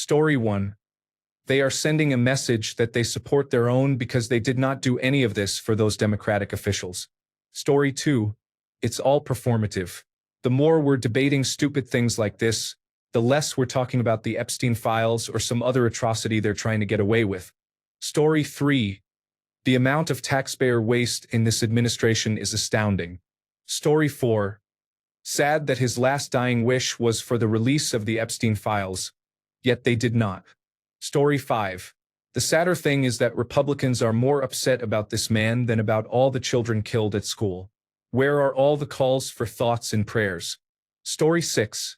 Story 1. They are sending a message that they support their own because they did not do any of this for those Democratic officials. Story 2. It's all performative. The more we're debating stupid things like this, the less we're talking about the Epstein files or some other atrocity they're trying to get away with. Story 3. The amount of taxpayer waste in this administration is astounding. Story 4. Sad that his last dying wish was for the release of the Epstein files, yet they did not. Story 5. The sadder thing is that Republicans are more upset about this man than about all the children killed at school. Where are all the calls for thoughts and prayers? Story 6.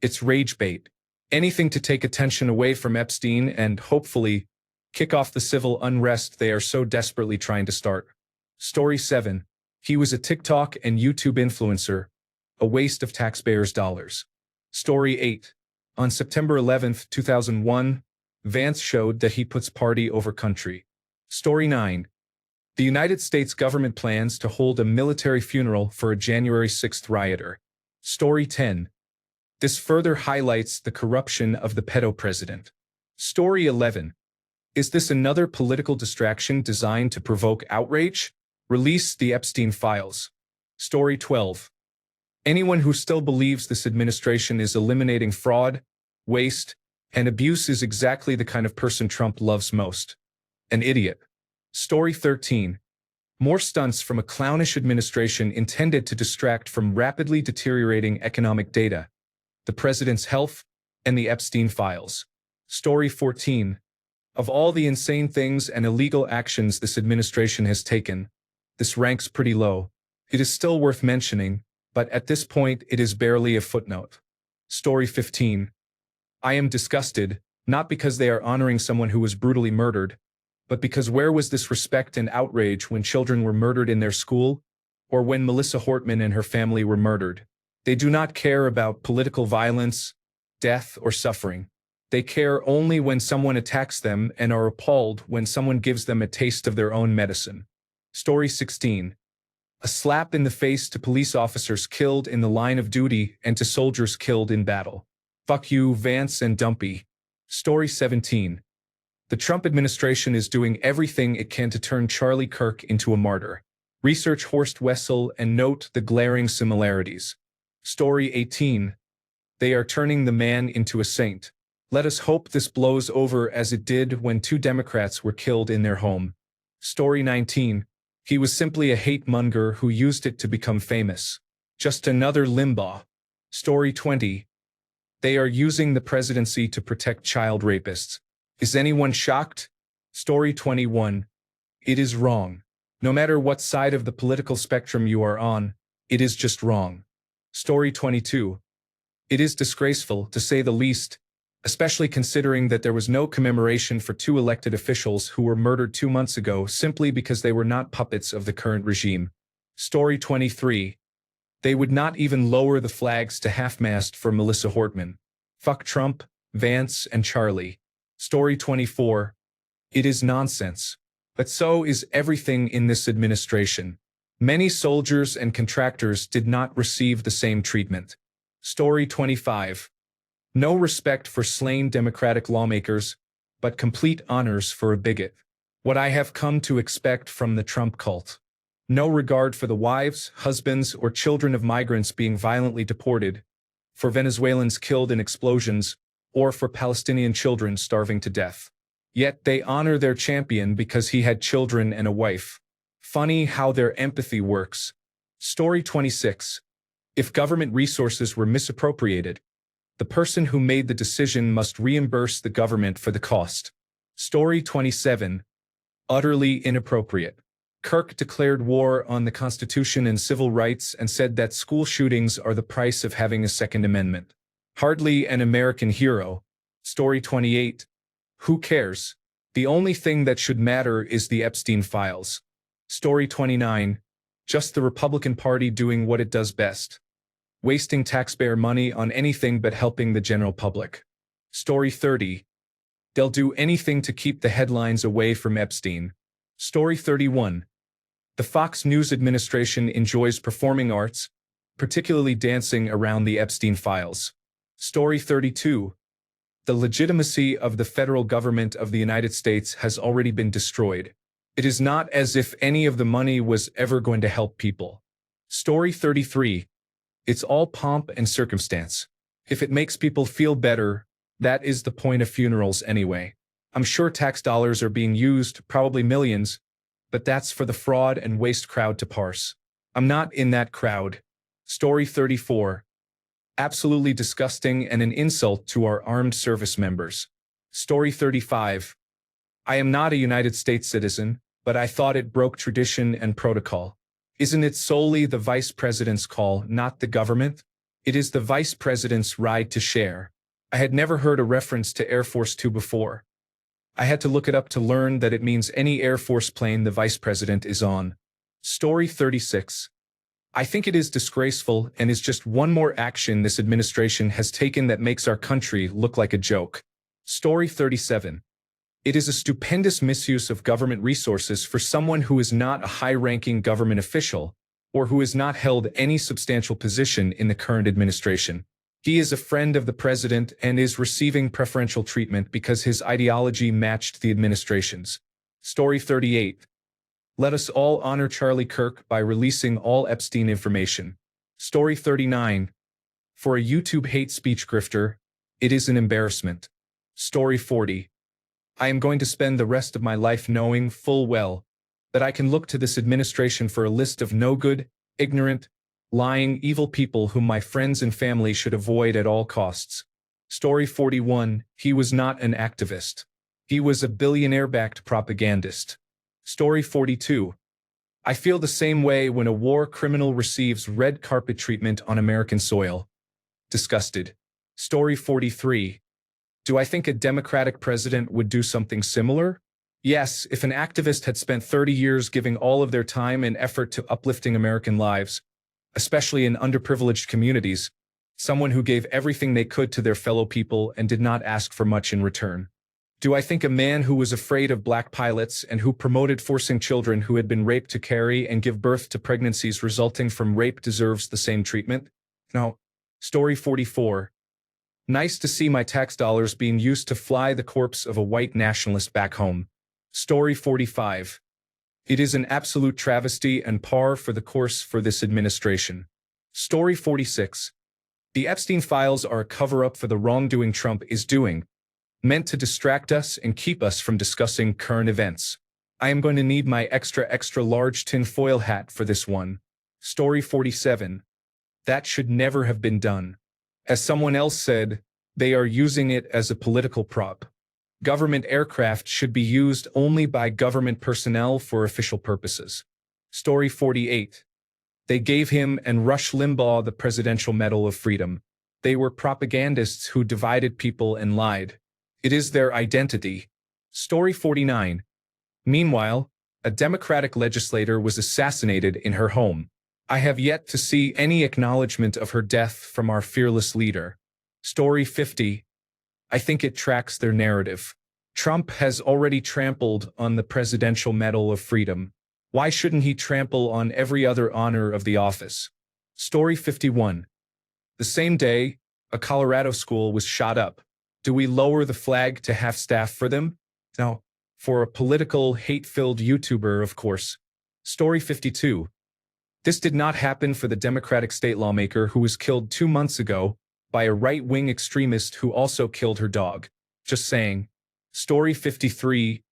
It's rage bait. Anything to take attention away from Epstein and, hopefully, kick off the civil unrest they are so desperately trying to start. Story 7. He was a TikTok and YouTube influencer, a waste of taxpayers' dollars. Story 8. On September 11, 2001, Vance showed that he puts party over country. Story 9. The United States government plans to hold a military funeral for a January 6th rioter. Story 10. This further highlights the corruption of the pedo president. Story 11. Is this another political distraction designed to provoke outrage? Release the Epstein files. Story 12. Anyone who still believes this administration is eliminating fraud, waste, and abuse is exactly the kind of person Trump loves most. An idiot. Story 13. More stunts from a clownish administration intended to distract from rapidly deteriorating economic data, the president's health, and the Epstein files. Story 14. Of all the insane things and illegal actions this administration has taken, this ranks pretty low. It is still worth mentioning, but at this point it is barely a footnote. Story 15. I am disgusted, not because they are honoring someone who was brutally murdered, but because where was this respect and outrage when children were murdered in their school, or when Melissa Hortman and her family were murdered? They do not care about political violence, death, or suffering. They care only when someone attacks them and are appalled when someone gives them a taste of their own medicine. Story 16. A slap in the face to police officers killed in the line of duty and to soldiers killed in battle. Fuck you, Vance and Dumpy. Story 17. The Trump administration is doing everything it can to turn Charlie Kirk into a martyr. Research Horst Wessel and note the glaring similarities. Story 18. They are turning the man into a saint. Let us hope this blows over as it did when 2 Democrats were killed in their home. Story 19. He was simply a hate-monger who used it to become famous. Just another Limbaugh. Story 20. They are using the presidency to protect child rapists. Is anyone shocked? Story 21. It is wrong. No matter what side of the political spectrum you are on, it is just wrong. Story 22. It is disgraceful, to say the least, especially considering that there was no commemoration for 2 elected officials who were murdered 2 months ago simply because they were not puppets of the current regime. Story 23. They would not even lower the flags to half-mast for Melissa Hortman. Fuck Trump, Vance, and Charlie. Story 24. It is nonsense. But so is everything in this administration. Many soldiers and contractors did not receive the same treatment. Story 25. No respect for slain Democratic lawmakers, but complete honors for a bigot. What I have come to expect from the Trump cult. No regard for the wives, husbands, or children of migrants being violently deported, for Venezuelans killed in explosions, or for Palestinian children starving to death. Yet they honor their champion because he had children and a wife. Funny how their empathy works. Story 26. If government resources were misappropriated, the person who made the decision must reimburse the government for the cost. Story 27. Utterly inappropriate. Kirk declared war on the Constitution and civil rights and said that school shootings are the price of having a Second Amendment. Hardly an American hero. Story 28. Who cares? The only thing that should matter is the Epstein files. Story 29. Just the Republican Party doing what it does best. Wasting taxpayer money on anything but helping the general public. Story 30. They'll do anything to keep the headlines away from Epstein. Story 31. The Fox News administration enjoys performing arts, particularly dancing around the Epstein files. Story 32. The legitimacy of the federal government of the United States has already been destroyed. It is not as if any of the money was ever going to help people. Story 33. It's all pomp and circumstance. If it makes people feel better, that is the point of funerals anyway. I'm sure tax dollars are being used, probably millions, but that's for the fraud and waste crowd to parse. I'm not in that crowd. Story 34. Absolutely disgusting and an insult to our armed service members. Story 35. I am not a United States citizen, but I thought it broke tradition and protocol. Isn't it solely the vice president's call, not the government? It is the vice president's ride to share. I had never heard a reference to Air Force Two before. I had to look it up to learn that it means any Air Force plane the vice president is on. Story 36. I think it is disgraceful and is just one more action this administration has taken that makes our country look like a joke. Story 37. It is a stupendous misuse of government resources for someone who is not a high-ranking government official, or who has not held any substantial position in the current administration. He is a friend of the president and is receiving preferential treatment because his ideology matched the administration's. Story 38. Let us all honor Charlie Kirk by releasing all Epstein information. Story 39. For a YouTube hate speech grifter, it is an embarrassment. Story 40. I am going to spend the rest of my life knowing full well that I can look to this administration for a list of no good, ignorant, lying, evil people whom my friends and family should avoid at all costs. Story 41. He was not an activist. He was a billionaire-backed propagandist. Story 42. I feel the same way when a war criminal receives red carpet treatment on American soil. Disgusted. Story 43. Do I think a Democratic president would do something similar? Yes, if an activist had spent 30 years giving all of their time and effort to uplifting American lives, especially in underprivileged communities, someone who gave everything they could to their fellow people and did not ask for much in return. Do I think a man who was afraid of black pilots and who promoted forcing children who had been raped to carry and give birth to pregnancies resulting from rape deserves the same treatment? No. Story 44. Nice to see my tax dollars being used to fly the corpse of a white nationalist back home. Story 45. It is an absolute travesty and par for the course for this administration. Story 46. The Epstein files are a cover-up for the wrongdoing Trump is doing, meant to distract us and keep us from discussing current events. I am going to need my extra large tinfoil hat for this one. Story 47. That should never have been done. As someone else said, they are using it as a political prop. Government aircraft should be used only by government personnel for official purposes. Story 48. They gave him and Rush Limbaugh the Presidential Medal of Freedom. They were propagandists who divided people and lied. It is their identity. Story 49. Meanwhile, a Democratic legislator was assassinated in her home. I have yet to see any acknowledgement of her death from our fearless leader. Story 50. I think it tracks their narrative. Trump has already trampled on the Presidential Medal of Freedom. Why shouldn't he trample on every other honor of the office? Story 51. The same day, a Colorado school was shot up. Do we lower the flag to half-staff for them? No. For a political, hate-filled YouTuber, of course. Story 52. This did not happen for the Democratic state lawmaker who was killed 2 months ago by a right-wing extremist who also killed her dog. Just saying. Story 53.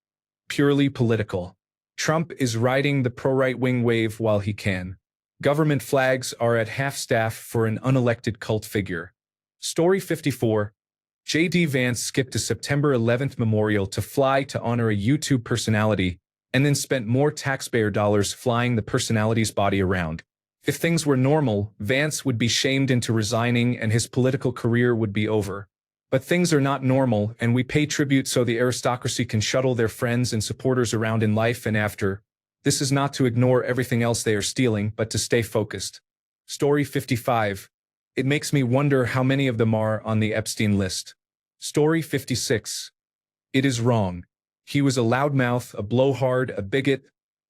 Purely political. Trump is riding the pro-right-wing wave while he can. Government flags are at half-staff for an unelected cult figure. Story 54. J.D. Vance skipped a September 11th memorial to fly to honor a YouTube personality and then spent more taxpayer dollars flying the personality's body around. If things were normal, Vance would be shamed into resigning and his political career would be over. But things are not normal, and we pay tribute so the aristocracy can shuttle their friends and supporters around in life and after. This is not to ignore everything else they are stealing, but to stay focused. Story 55. It makes me wonder how many of them are on the Epstein list. Story 56. It is wrong. He was a loudmouth, a blowhard, a bigot,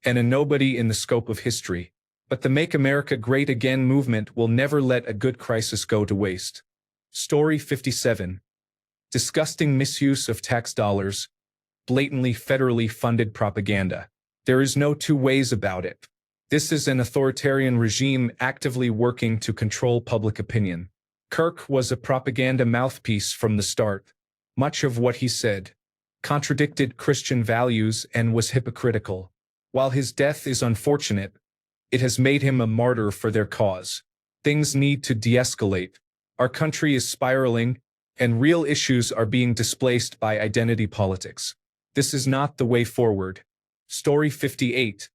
and a nobody in the scope of history. But the Make America Great Again movement will never let a good crisis go to waste. Story 57. Disgusting misuse of tax dollars, blatantly federally funded propaganda. There is no two ways about it. This is an authoritarian regime actively working to control public opinion. Kirk was a propaganda mouthpiece from the start. Much of what he said contradicted Christian values and was hypocritical. While his death is unfortunate, it has made him a martyr for their cause. Things need to de-escalate. Our country is spiraling, and real issues are being displaced by identity politics. This is not the way forward. Story 58.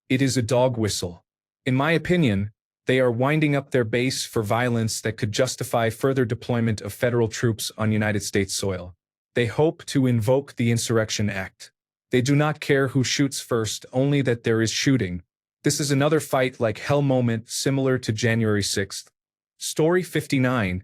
It is a dog whistle. In my opinion, they are winding up their base for violence that could justify further deployment of federal troops on United States soil. They hope to invoke the Insurrection Act. They do not care who shoots first, only that there is shooting. This is another fight like hell moment similar to January 6th. Story 59.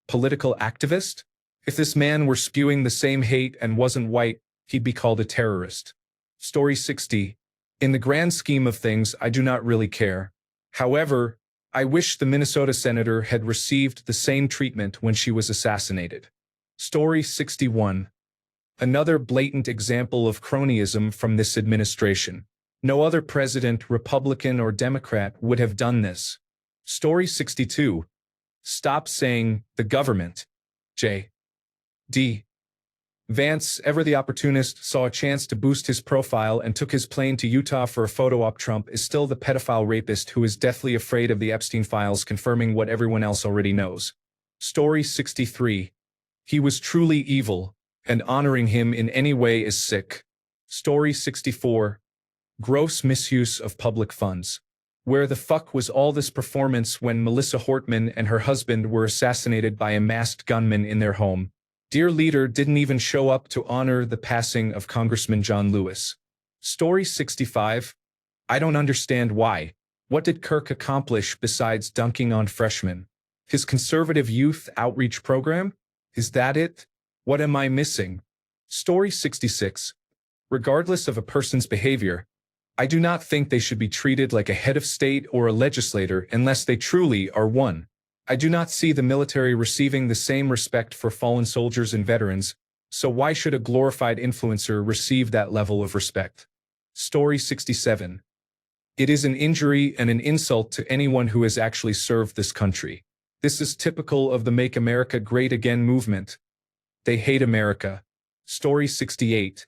Political activist? If this man were spewing the same hate and wasn't white, he'd be called a terrorist. Story 60. In the grand scheme of things, I do not really care. However, I wish the Minnesota senator had received the same treatment when she was assassinated. Story 61. Another blatant example of cronyism from this administration. No other president, Republican or Democrat, would have done this. Story 62. Stop saying the government. J.D. Vance, ever the opportunist, saw a chance to boost his profile and took his plane to Utah for a photo op. Trump is still the pedophile rapist who is deathly afraid of the Epstein files confirming what everyone else already knows. Story 63. He was truly evil, and honoring him in any way is sick. Story 64. Gross misuse of public funds. Where the fuck was all this performance when Melissa Hortman and her husband were assassinated by a masked gunman in their home? Dear leader didn't even show up to honor the passing of Congressman John Lewis. Story 65. I don't understand why. What did Kirk accomplish besides dunking on freshmen? His conservative youth outreach program? Is that it? What am I missing? Story 66. Regardless of a person's behavior, I do not think they should be treated like a head of state or a legislator unless they truly are one. I do not see the military receiving the same respect for fallen soldiers and veterans, so why should a glorified influencer receive that level of respect? Story 67. It is an injury and an insult to anyone who has actually served this country. This is typical of the Make America Great Again movement. They hate America. Story 68.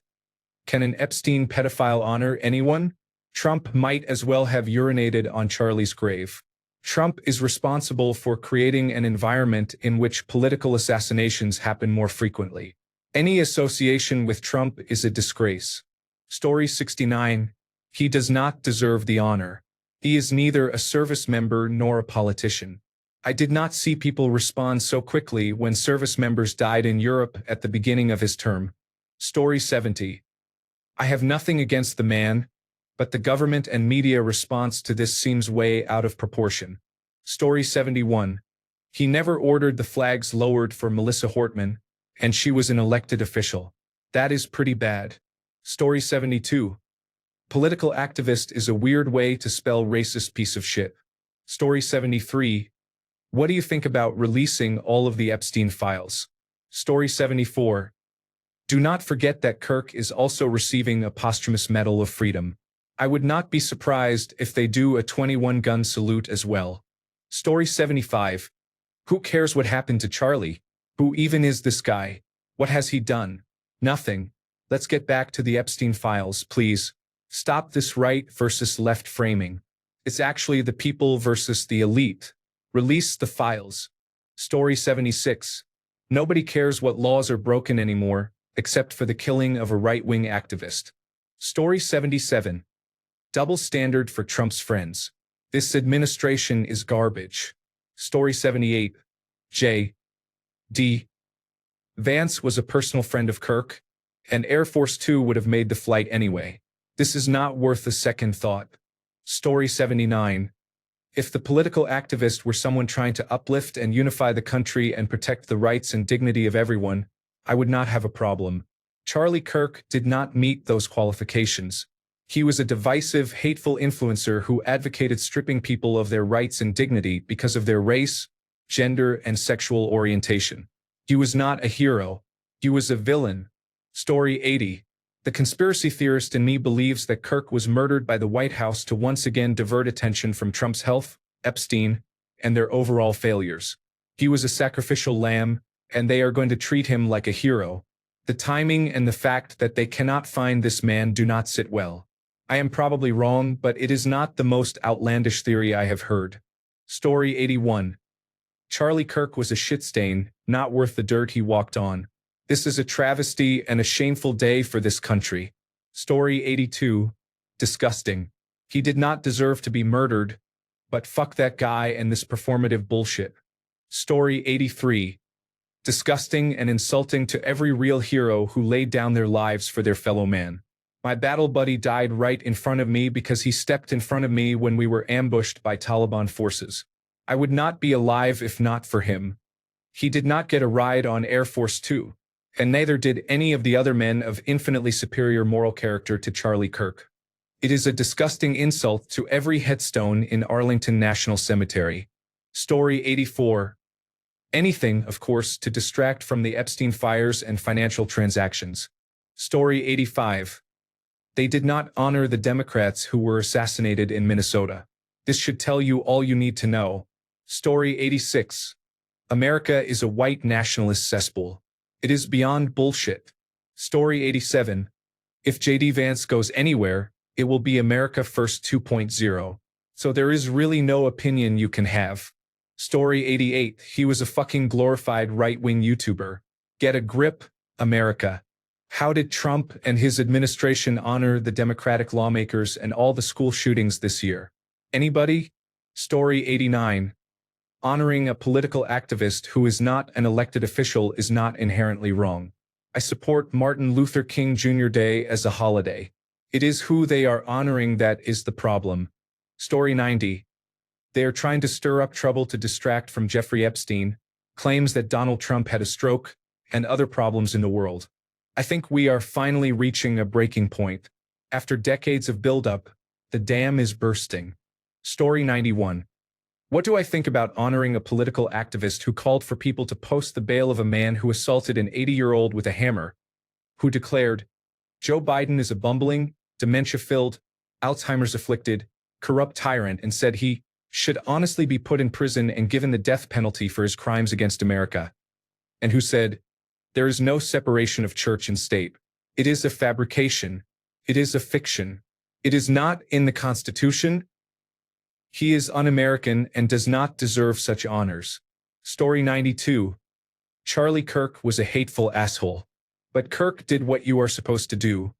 Can an Epstein pedophile honor anyone? Trump might as well have urinated on Charlie's grave. Trump is responsible for creating an environment in which political assassinations happen more frequently. Any association with Trump is a disgrace. Story 69. He does not deserve the honor. He is neither a service member nor a politician. I did not see people respond so quickly when service members died in Europe at the beginning of his term. Story 70. I have nothing against the man, but the government and media response to this seems way out of proportion. Story 71. He never ordered the flags lowered for Melissa Hortman, and she was an elected official. That is pretty bad. Story 72. Political activist is a weird way to spell racist piece of shit. Story 73. What do you think about releasing all of the Epstein files? Story 74. Do not forget that Kirk is also receiving a posthumous Medal of Freedom. I would not be surprised if they do a 21-gun salute as well. Story 75. Who cares what happened to Charlie? Who even is this guy? What has he done? Nothing. Let's get back to the Epstein files, please. Stop this right versus left framing. It's actually the people versus the elite. Release the files. Story 76. Nobody cares what laws are broken anymore, except for the killing of a right-wing activist. Story 77. Double standard for Trump's friends. This administration is garbage. Story 78. J.D. Vance was a personal friend of Kirk, and Air Force Two would have made the flight anyway. This is not worth a second thought. Story 79. If the political activist were someone trying to uplift and unify the country and protect the rights and dignity of everyone, I would not have a problem. Charlie Kirk did not meet those qualifications. He was a divisive, hateful influencer who advocated stripping people of their rights and dignity because of their race, gender, and sexual orientation. He was not a hero. He was a villain. Story 80. The conspiracy theorist in me believes that Kirk was murdered by the White House to once again divert attention from Trump's health, Epstein, and their overall failures. He was a sacrificial lamb, and they are going to treat him like a hero. The timing and the fact that they cannot find this man do not sit well. I am probably wrong, but it is not the most outlandish theory I have heard. Story 81. Charlie Kirk was a shit stain, not worth the dirt he walked on. This is a travesty and a shameful day for this country. Story 82. Disgusting. He did not deserve to be murdered, but fuck that guy and this performative bullshit. Story 83. Disgusting and insulting to every real hero who laid down their lives for their fellow man. My battle buddy died right in front of me because he stepped in front of me when we were ambushed by Taliban forces. I would not be alive if not for him. He did not get a ride on Air Force Two, and neither did any of the other men of infinitely superior moral character to Charlie Kirk. It is a disgusting insult to every headstone in Arlington National Cemetery. Story 84. Anything, of course, to distract from the Epstein files and financial transactions. Story 85. They did not honor the Democrats who were assassinated in Minnesota. This should tell you all you need to know. Story 86. America is a white nationalist cesspool. It is beyond bullshit. Story 87. If J.D. Vance goes anywhere, it will be America First 2.0. So there is really no opinion you can have. Story 88. He was a fucking glorified right-wing YouTuber. Get a grip, America. How did Trump and his administration honor the Democratic lawmakers and all the school shootings this year? Anybody? Story 89. Honoring a political activist who is not an elected official is not inherently wrong. I support Martin Luther King Jr. Day as a holiday. It is who they are honoring that is the problem. Story 90. They are trying to stir up trouble to distract from Jeffrey Epstein, claims that Donald Trump had a stroke, and other problems in the world. I think we are finally reaching a breaking point. After decades of buildup, the dam is bursting. Story 91. What do I think about honoring a political activist who called for people to post the bail of a man who assaulted an 80-year-old with a hammer, who declared, Joe Biden is a bumbling, dementia-filled, Alzheimer's-afflicted, corrupt tyrant, and said he should honestly be put in prison and given the death penalty for his crimes against America, and who said, there is no separation of church and state. It is a fabrication. It is a fiction. It is not in the Constitution. He is un-American and does not deserve such honors. Story 92. Charlie Kirk was a hateful asshole. But Kirk did what you are supposed to do.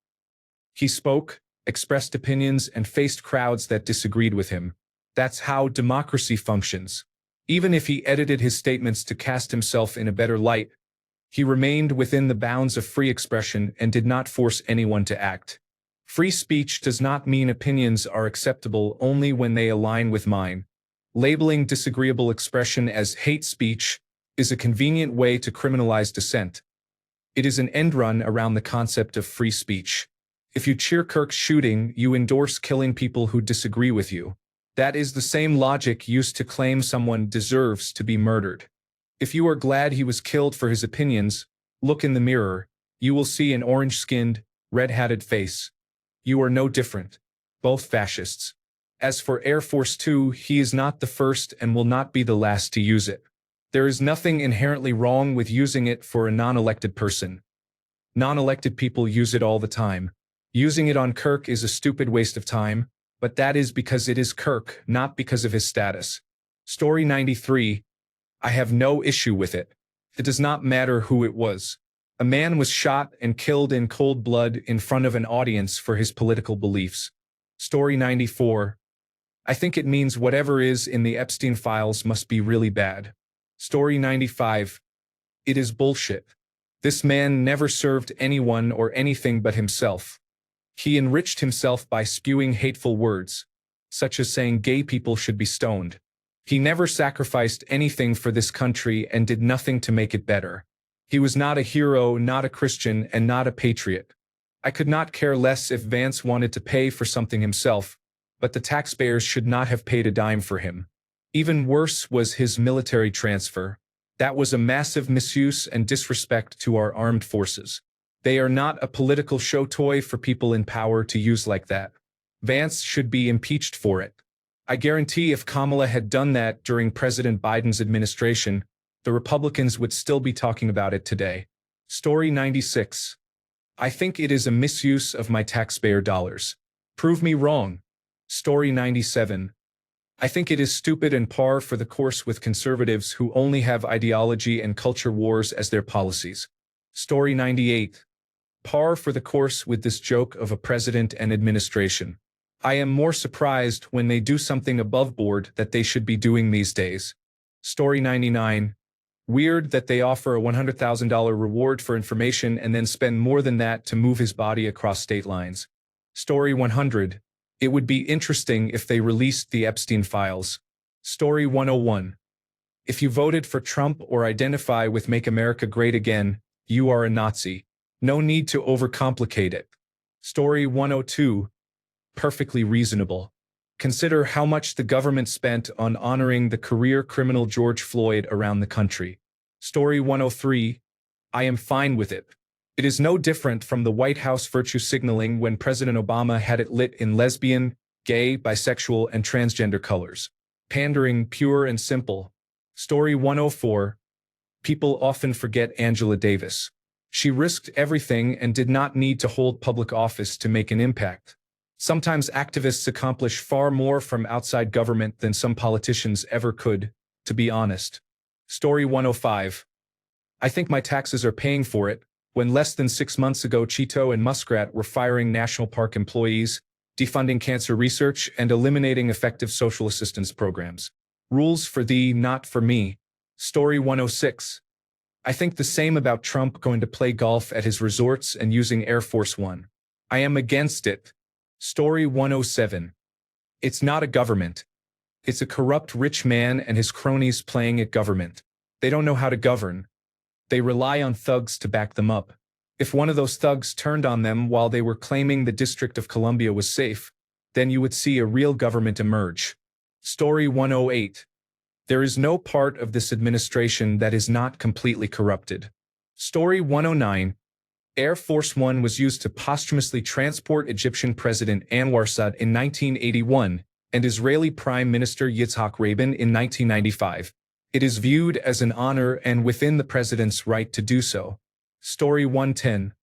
He spoke, expressed opinions, and faced crowds that disagreed with him. That's how democracy functions. Even if he edited his statements to cast himself in a better light, he remained within the bounds of free expression and did not force anyone to act. Free speech does not mean opinions are acceptable only when they align with mine. Labeling disagreeable expression as hate speech is a convenient way to criminalize dissent. It is an end run around the concept of free speech. If you cheer Kirk's shooting, you endorse killing people who disagree with you. That is the same logic used to claim someone deserves to be murdered. If you are glad he was killed for his opinions, look in the mirror. You will see an orange-skinned, red-hatted face. You are no different. Both fascists. As for Air Force Two, he is not the first and will not be the last to use it. There is nothing inherently wrong with using it for a non-elected person. Non-elected people use it all the time. Using it on Kirk is a stupid waste of time, but that is because it is Kirk, not because of his status. Story 93. I have no issue with it. It does not matter who it was. A man was shot and killed in cold blood in front of an audience for his political beliefs. Story 94. I think it means whatever is in the Epstein files must be really bad. Story 95. It is bullshit. This man never served anyone or anything but himself. He enriched himself by spewing hateful words, such as saying gay people should be stoned. He never sacrificed anything for this country and did nothing to make it better. He was not a hero, not a Christian, and not a patriot. I could not care less if Vance wanted to pay for something himself, but the taxpayers should not have paid a dime for him. Even worse was his military transfer. That was a massive misuse and disrespect to our armed forces. They are not a political show toy for people in power to use like that. Vance should be impeached for it. I guarantee if Kamala had done that during President Biden's administration, the Republicans would still be talking about it today. Story 96. I think it is a misuse of my taxpayer dollars. Prove me wrong. Story 97. I think it is stupid and par for the course with conservatives who only have ideology and culture wars as their policies. Story 98. Par for the course with this joke of a president and administration. I am more surprised when they do something above board that they should be doing these days. Story 99. Weird that they offer a $100,000 reward for information and then spend more than that to move his body across state lines. Story 100. It would be interesting if they released the Epstein files. Story 101. If you voted for Trump or identify with Make America Great Again, you are a Nazi. No need to overcomplicate it. Story 102. Perfectly reasonable. Consider how much the government spent on honoring the career criminal George Floyd around the country. Story 103. I am fine with it. It is no different from the White House virtue signaling when President Obama had it lit in lesbian, gay, bisexual, and transgender colors. Pandering, pure and simple. Story 104. People often forget Angela Davis. She risked everything and did not need to hold public office to make an impact. Sometimes activists accomplish far more from outside government than some politicians ever could, to be honest. Story 105. I think my taxes are paying for it. When less than 6 months ago Cheeto and Muskrat were firing national park employees, defunding cancer research, and eliminating effective social assistance programs. Rules for thee, not for me. Story 106. I think the same about Trump going to play golf at his resorts and using Air Force One. I am against it. Story 107. It's not a government. It's a corrupt rich man and his cronies playing at government. They don't know how to govern. They rely on thugs to back them up. If one of those thugs turned on them while they were claiming the District of Columbia was safe, then you would see a real government emerge. Story 108. There is no part of this administration that is not completely corrupted. Story 109. Air Force One was used to posthumously transport Egyptian President Anwar Sadat in 1981 and Israeli Prime Minister Yitzhak Rabin in 1995. It is viewed as an honor and within the president's right to do so. Story 110.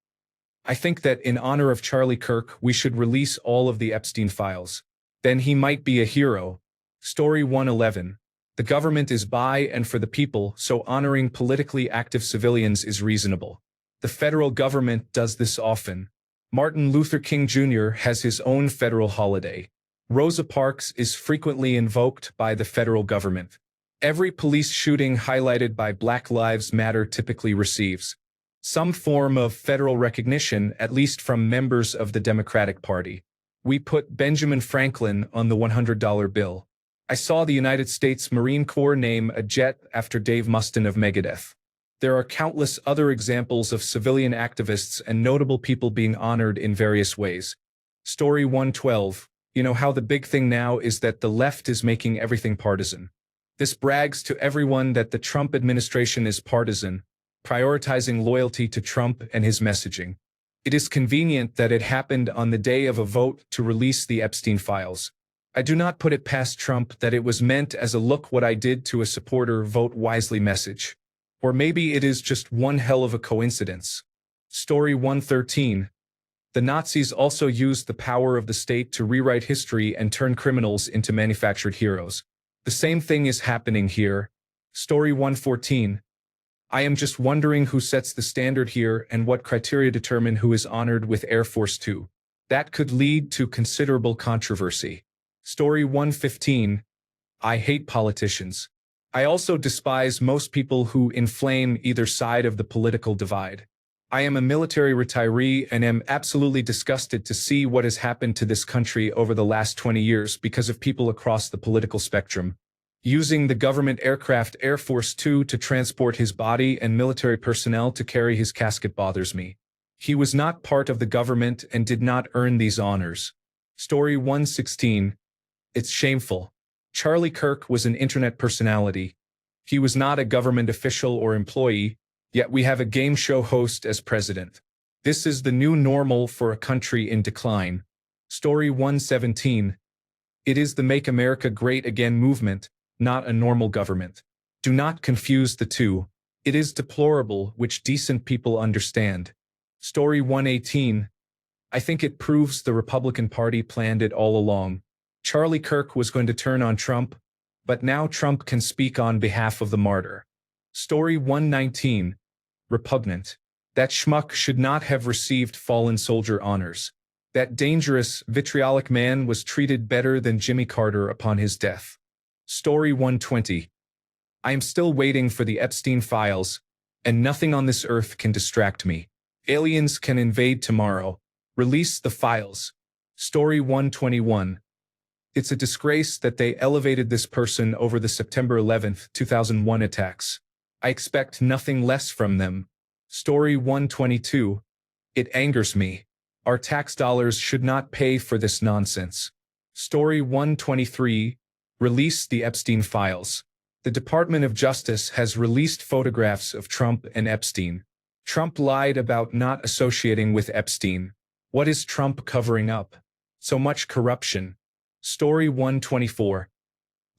I think that in honor of Charlie Kirk, we should release all of the Epstein files. Then he might be a hero. Story 111. The government is by and for the people, so honoring politically active civilians is reasonable. The federal government does this often. Martin Luther King Jr. has his own federal holiday. Rosa Parks is frequently invoked by the federal government. Every police shooting highlighted by Black Lives Matter typically receives some form of federal recognition, at least from members of the Democratic Party. We put Benjamin Franklin on the $100 bill. I saw the United States Marine Corps name a jet after Dave Mustaine of Megadeth. There are countless other examples of civilian activists and notable people being honored in various ways. Story 112. You know how the big thing now is that the left is making everything partisan. This brags to everyone that the Trump administration is partisan, prioritizing loyalty to Trump and his messaging. It is convenient that it happened on the day of a vote to release the Epstein files. I do not put it past Trump that it was meant as a look what I did to a supporter vote wisely message. Or maybe it is just one hell of a coincidence. Story 113. The Nazis also used the power of the state to rewrite history and turn criminals into manufactured heroes. The same thing is happening here. Story 114. I am just wondering who sets the standard here and what criteria determine who is honored with Air Force Two. That could lead to considerable controversy. Story 115. I hate politicians. I also despise most people who inflame either side of the political divide. I am a military retiree and am absolutely disgusted to see what has happened to this country over the last 20 years because of people across the political spectrum. Using the government aircraft Air Force Two to transport his body and military personnel to carry his casket bothers me. He was not part of the government and did not earn these honors. Story 116. It's shameful. Charlie Kirk was an internet personality. He was not a government official or employee, yet we have a game show host as president. This is the new normal for a country in decline. Story 117. It is the Make America Great Again movement, not a normal government. Do not confuse the two. It is deplorable, which decent people understand. Story 118. I think it proves the Republican Party planned it all along. Charlie Kirk was going to turn on Trump, but now Trump can speak on behalf of the martyr. Story 119. Repugnant. That schmuck should not have received fallen soldier honors. That dangerous, vitriolic man was treated better than Jimmy Carter upon his death. Story 120. I am still waiting for the Epstein files, and nothing on this earth can distract me. Aliens can invade tomorrow. Release the files. Story 121. It's a disgrace that they elevated this person over the September 11th, 2001 attacks. I expect nothing less from them. Story 122. It angers me. Our tax dollars should not pay for this nonsense. Story 123. Release the Epstein files. The Department of Justice has released photographs of Trump and Epstein. Trump lied about not associating with Epstein. What is Trump covering up? So much corruption. Story 124.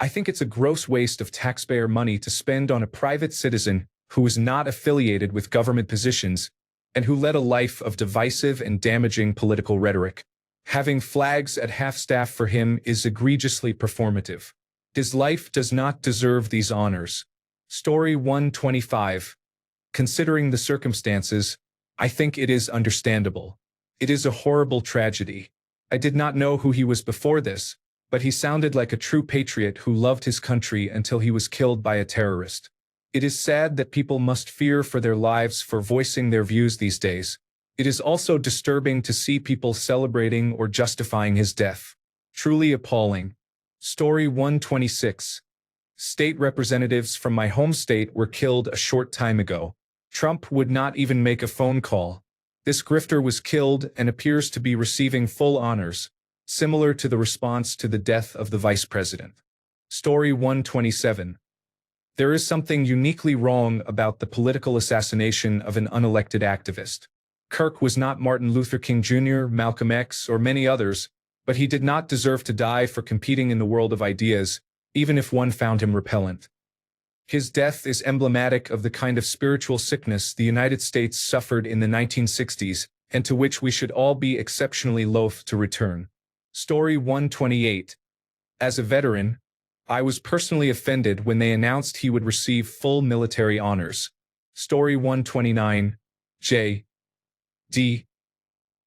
I think it's a gross waste of taxpayer money to spend on a private citizen who is not affiliated with government positions and who led a life of divisive and damaging political rhetoric. Having flags at half-staff for him is egregiously performative. His life does not deserve these honors. Story 125. Considering the circumstances, I think it is understandable. It is a horrible tragedy. I did not know who he was before this, but he sounded like a true patriot who loved his country until he was killed by a terrorist. It is sad that people must fear for their lives for voicing their views these days. It is also disturbing to see people celebrating or justifying his death. Truly appalling. Story 126. State representatives from my home state were killed a short time ago. Trump would not even make a phone call. This grifter was killed and appears to be receiving full honors, similar to the response to the death of the vice president. Story 127. There is something uniquely wrong about the political assassination of an unelected activist. Kirk was not Martin Luther King Jr., Malcolm X, or many others, but he did not deserve to die for competing in the world of ideas, even if one found him repellent. His death is emblematic of the kind of spiritual sickness the United States suffered in the 1960s, and to which we should all be exceptionally loath to return. Story 128. As a veteran, I was personally offended when they announced he would receive full military honors. Story 129. J. D.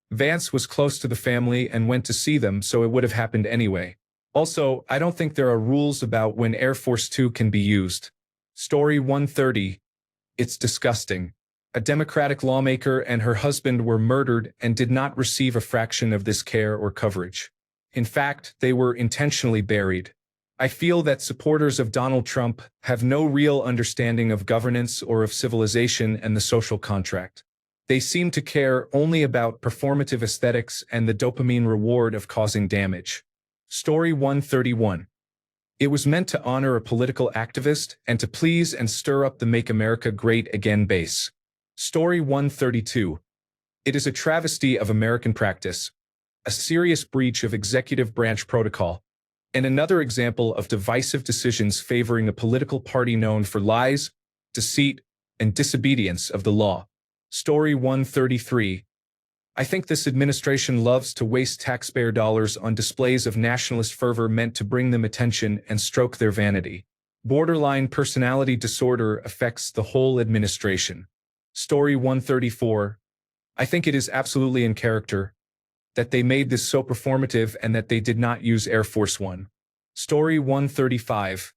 Vance was close to the family and went to see them, so it would have happened anyway. Also, I don't think there are rules about when Air Force 2 can be used. Story 130. It's disgusting. A Democratic lawmaker and her husband were murdered and did not receive a fraction of this care or coverage. In fact, they were intentionally buried. I feel that supporters of Donald Trump have no real understanding of governance or of civilization and the social contract. They seem to care only about performative aesthetics and the dopamine reward of causing damage. Story 131. It was meant to honor a political activist and to please and stir up the Make America Great Again base. Story 132. It is a travesty of American practice, a serious breach of executive branch protocol, and another example of divisive decisions favoring a political party known for lies, deceit, and disobedience of the law. Story 133. I think this administration loves to waste taxpayer dollars on displays of nationalist fervor meant to bring them attention and stroke their vanity. Borderline personality disorder affects the whole administration. Story 134. I think it is absolutely in character that they made this so performative and that they did not use Air Force One. Story 135.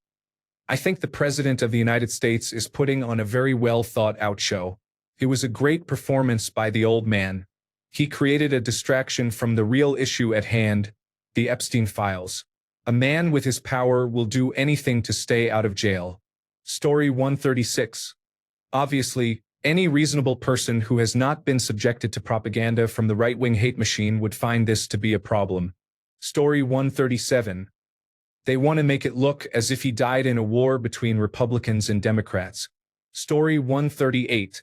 I think the President of the United States is putting on a very well thought out show. It was a great performance by the old man. He created a distraction from the real issue at hand, the Epstein files. A man with his power will do anything to stay out of jail. Story 136. Obviously, any reasonable person who has not been subjected to propaganda from the right-wing hate machine would find this to be a problem. Story 137. They want to make it look as if he died in a war between Republicans and Democrats. Story 138.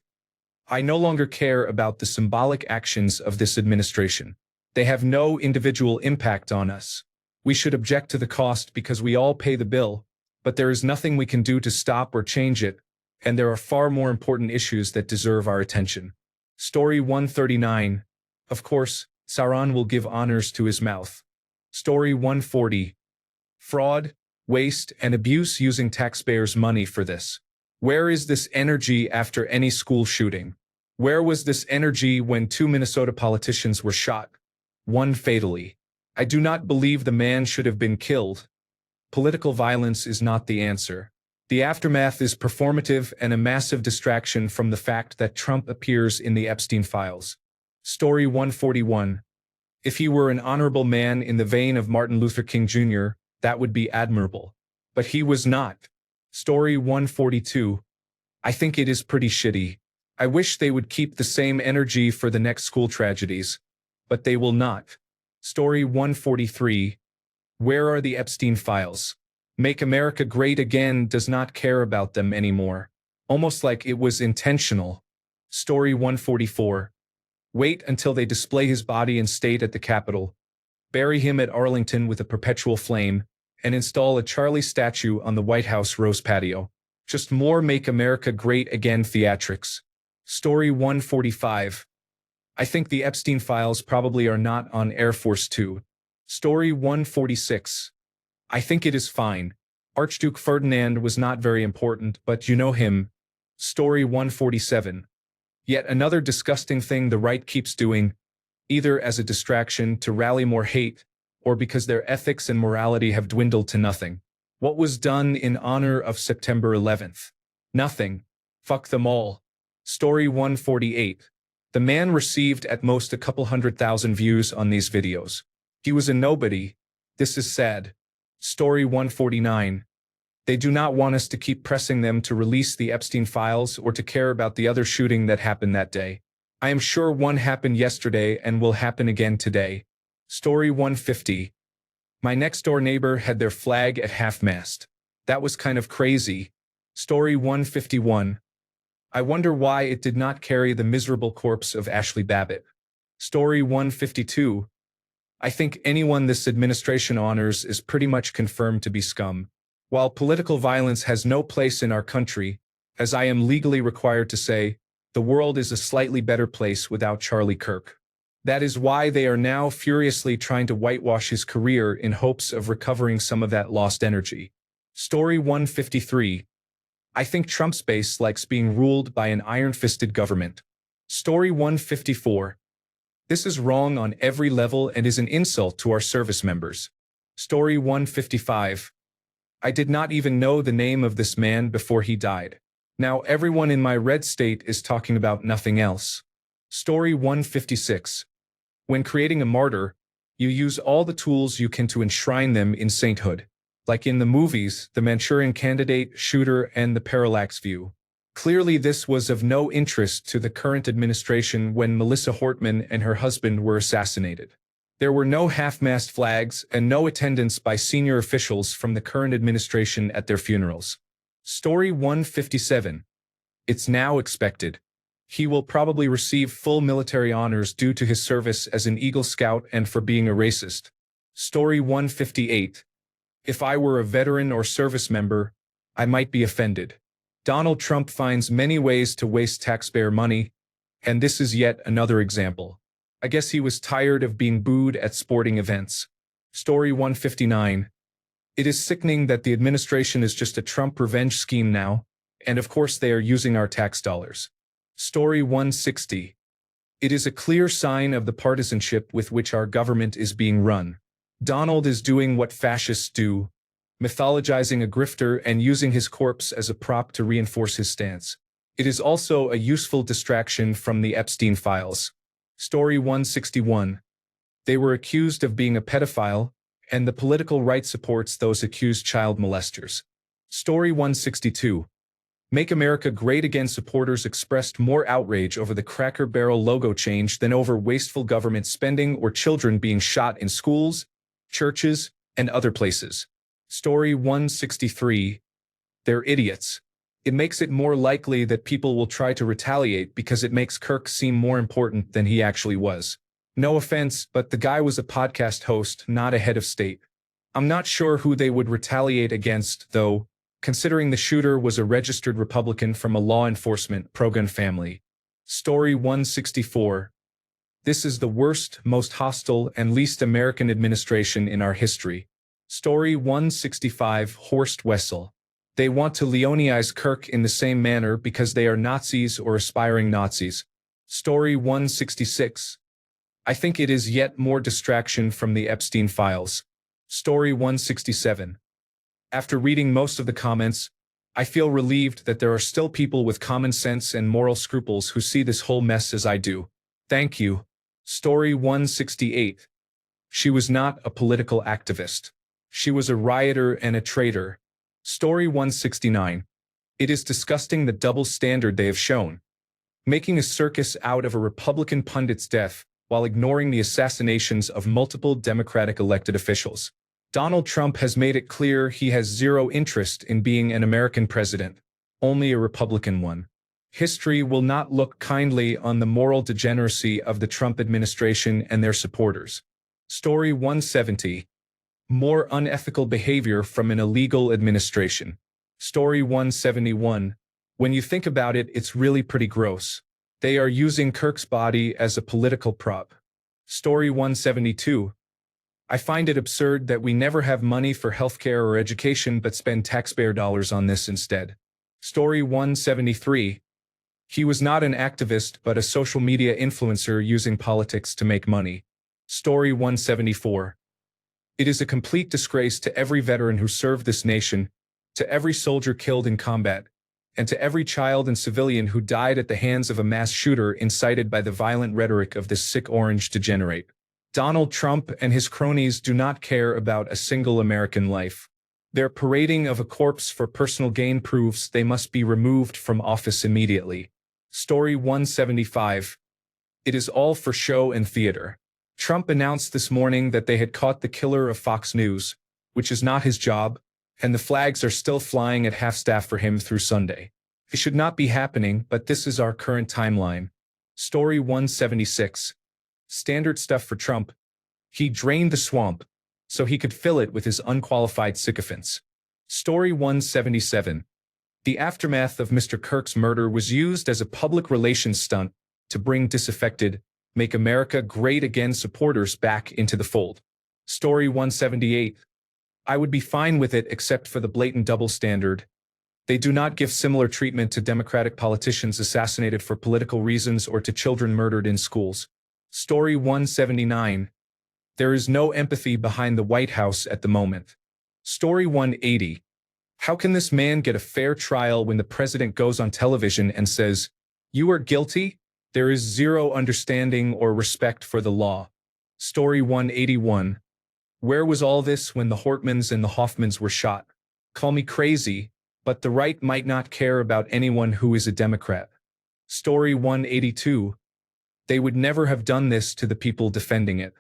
I no longer care about the symbolic actions of this administration. They have no individual impact on us. We should object to the cost because we all pay the bill, but there is nothing we can do to stop or change it, and there are far more important issues that deserve our attention. Story 139. Of course, Sauron will give honors to his mouth. Story 140. Fraud, waste, and abuse using taxpayers' money for this. Where is this energy after any school shooting? Where was this energy when 2 Minnesota politicians were shot? One fatally. I do not believe the man should have been killed. Political violence is not the answer. The aftermath is performative and a massive distraction from the fact that Trump appears in the Epstein files. Story 141. If he were an honorable man in the vein of Martin Luther King Jr., that would be admirable. But he was not. Story 142. I think it is pretty shitty. I wish they would keep the same energy for the next school tragedies. But they will not. Story 143. Where are the Epstein files? Make America Great Again does not care about them anymore. Almost like it was intentional. Story 144. Wait until they display his body in state at the Capitol. Bury him at Arlington with a perpetual flame, and install a Charlie statue on the White House rose patio. Just more Make America Great Again theatrics. Story 145. I think the Epstein files probably are not on Air Force Two. Story 146. I think it is fine. Archduke Ferdinand was not very important, but you know him. Story 147. Yet another disgusting thing the right keeps doing, either as a distraction to rally more hate, or because their ethics and morality have dwindled to nothing. What was done in honor of September 11th? Nothing. Fuck them all. Story 148. The man received at most a couple 100,000 views on these videos. He was a nobody. This is sad. Story 149. They do not want us to keep pressing them to release the Epstein files or to care about the other shooting that happened that day. I am sure one happened yesterday and will happen again today. Story 150. My next-door neighbor had their flag at half-mast. That was kind of crazy. Story 151. I wonder why it did not carry the miserable corpse of Ashley Babbitt. Story 152. I think anyone this administration honors is pretty much confirmed to be scum. While political violence has no place in our country, as I am legally required to say, the world is a slightly better place without Charlie Kirk. That is why they are now furiously trying to whitewash his career in hopes of recovering some of that lost energy. Story 153. I think Trump's base likes being ruled by an iron-fisted government. Story 154. This is wrong on every level and is an insult to our service members. Story 155. I did not even know the name of this man before he died. Now everyone in my red state is talking about nothing else. Story 156. When creating a martyr, you use all the tools you can to enshrine them in sainthood. Like in the movies, the Manchurian Candidate, Shooter, and the Parallax View. Clearly this was of no interest to the current administration when Melissa Hortman and her husband were assassinated. There were no half-mast flags and no attendance by senior officials from the current administration at their funerals. Story 157. It's now expected. He will probably receive full military honors due to his service as an Eagle Scout and for being a racist. Story 158. If I were a veteran or service member, I might be offended. Donald Trump finds many ways to waste taxpayer money, and this is yet another example. I guess he was tired of being booed at sporting events. Story 159. It is sickening that the administration is just a Trump revenge scheme now, and of course they are using our tax dollars. Story 160. It is a clear sign of the partisanship with which our government is being run. Donald is doing what fascists do, mythologizing a grifter and using his corpse as a prop to reinforce his stance. It is also a useful distraction from the Epstein files. Story 161. They were accused of being a pedophile, and the political right supports those accused child molesters. Story 162. Make America Great Again supporters expressed more outrage over the Cracker Barrel logo change than over wasteful government spending or children being shot in schools, churches, and other places. Story 163. They're idiots. It makes it more likely that people will try to retaliate because it makes Kirk seem more important than he actually was. No offense, but the guy was a podcast host, not a head of state. I'm not sure who they would retaliate against, though, considering the shooter was a registered Republican from a law enforcement pro-gun family. Story 164. This is the worst, most hostile, and least American administration in our history. Story 165. Horst Wessel. They want to Leonize Kirk in the same manner because they are Nazis or aspiring Nazis. Story 166. I think it is yet more distraction from the Epstein files. Story 167. After reading most of the comments, I feel relieved that there are still people with common sense and moral scruples who see this whole mess as I do. Thank you. Story 168. She was not a political activist. She was a rioter and a traitor. Story 169. It is disgusting the double standard they have shown, making a circus out of a Republican pundit's death while ignoring the assassinations of multiple Democratic elected officials. Donald Trump has made it clear he has zero interest in being an American president, only a Republican one. History will not look kindly on the moral degeneracy of the Trump administration and their supporters. Story 170. More unethical behavior from an illegal administration. Story 171. When you think about it, it's really pretty gross. They are using Kirk's body as a political prop. Story 172. I find it absurd that we never have money for healthcare or education but spend taxpayer dollars on this instead. Story 173. He was not an activist but a social media influencer using politics to make money. Story 174. It is a complete disgrace to every veteran who served this nation, to every soldier killed in combat, and to every child and civilian who died at the hands of a mass shooter incited by the violent rhetoric of this sick orange degenerate. Donald Trump and his cronies do not care about a single American life. Their parading of a corpse for personal gain proves they must be removed from office immediately. Story 175. It is all for show and theater. Trump announced this morning that they had caught the killer of Fox News, which is not his job, and the flags are still flying at half-staff for him through Sunday. It should not be happening, but this is our current timeline. Story 176. Standard stuff for Trump. He drained the swamp so he could fill it with his unqualified sycophants. Story 177. The aftermath of Mr. Kirk's murder was used as a public relations stunt to bring disaffected, Make America Great Again supporters back into the fold. Story 178. I would be fine with it except for the blatant double standard. They do not give similar treatment to Democratic politicians assassinated for political reasons or to children murdered in schools. Story 179. There is no empathy behind the White House at the moment. Story 180. How can this man get a fair trial when the president goes on television and says, "You are guilty"? There is zero understanding or respect for the law. Story 181. Where was all this when the Hortmans and the Hoffmans were shot? Call me crazy, but the right might not care about anyone who is a Democrat. Story 182. They would never have done this to the people defending it.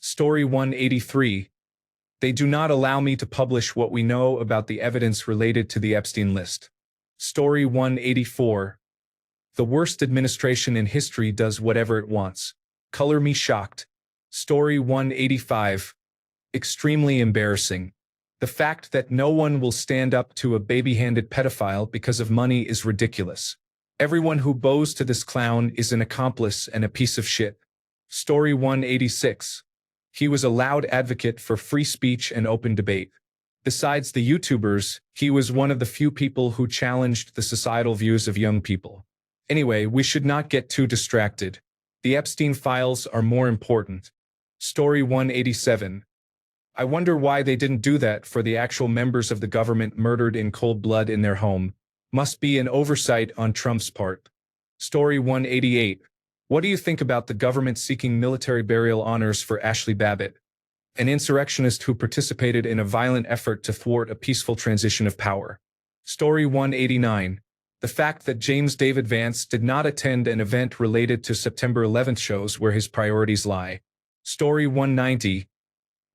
Story 183. They do not allow me to publish what we know about the evidence related to the Epstein list. Story 184. The worst administration in history does whatever it wants. Color me shocked. Story 185. Extremely embarrassing. The fact that no one will stand up to a baby-handed pedophile because of money is ridiculous. Everyone who bows to this clown is an accomplice and a piece of shit. Story 186. He was a loud advocate for free speech and open debate. Besides the YouTubers, he was one of the few people who challenged the societal views of young people. Anyway, we should not get too distracted. The Epstein files are more important. Story 187. I wonder why they didn't do that for the actual members of the government murdered in cold blood in their home. Must be an oversight on Trump's part. Story 188. What do you think about the government seeking military burial honors for Ashley Babbitt, an insurrectionist who participated in a violent effort to thwart a peaceful transition of power? Story 189. The fact that James David Vance did not attend an event related to September 11th shows where his priorities lie. Story 190.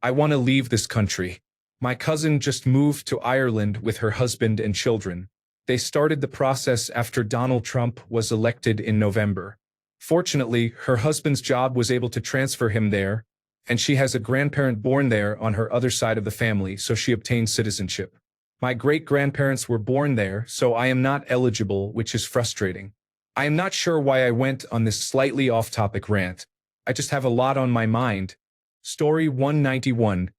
I want to leave this country. My cousin just moved to Ireland with her husband and children. They started the process after Donald Trump was elected in November. Fortunately, her husband's job was able to transfer him there, and she has a grandparent born there on her other side of the family, so she obtained citizenship. My great-grandparents were born there, so I am not eligible, which is frustrating. I am not sure why I went on this slightly off-topic rant. I just have a lot on my mind. Story 191.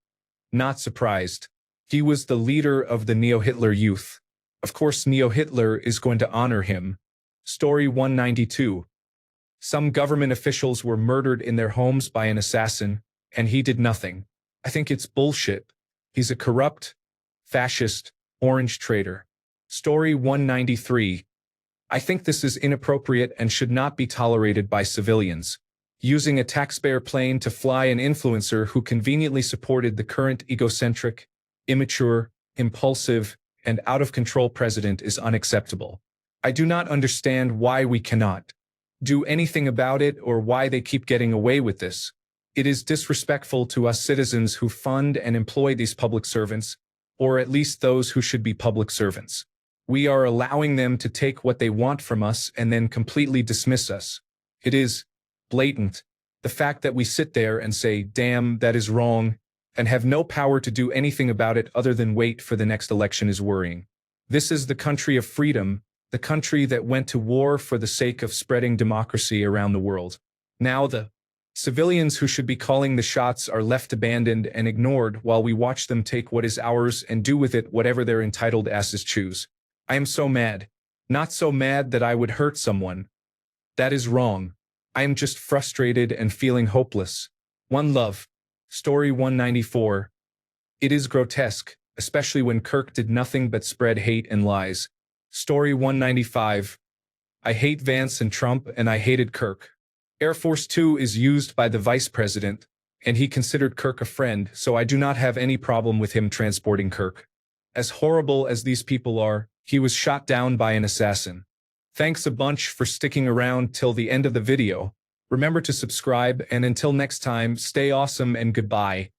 Not surprised. He was the leader of the Neo-Hitler Youth. Of course, Neo-Hitler is going to honor him. Story 192. Some government officials were murdered in their homes by an assassin, and he did nothing. I think it's bullshit. He's a corrupt, fascist, orange traitor. Story 193. I think this is inappropriate and should not be tolerated by civilians. Using a taxpayer plane to fly an influencer who conveniently supported the current egocentric, immature, impulsive, and out-of-control president is unacceptable. I do not understand why we cannot do anything about it or why they keep getting away with this. It is disrespectful to us citizens who fund and employ these public servants, or at least those who should be public servants. We are allowing them to take what they want from us and then completely dismiss us. It is blatant. The fact that we sit there and say, damn, that is wrong, and have no power to do anything about it other than wait for the next election is worrying. This is the country of freedom, the country that went to war for the sake of spreading democracy around the world. Now the civilians who should be calling the shots are left abandoned and ignored while we watch them take what is ours and do with it whatever their entitled asses choose. I am so mad. Not so mad that I would hurt someone. That is wrong. I am just frustrated and feeling hopeless. One love. Story 194. It is grotesque, especially when Kirk did nothing but spread hate and lies. Story 195. I hate Vance and Trump, and I hated Kirk. Air Force Two is used by the vice president, and he considered Kirk a friend, so I do not have any problem with him transporting Kirk. As horrible as these people are, he was shot down by an assassin. Thanks a bunch for sticking around till the end of the video. Remember to subscribe, and until next time, stay awesome and goodbye.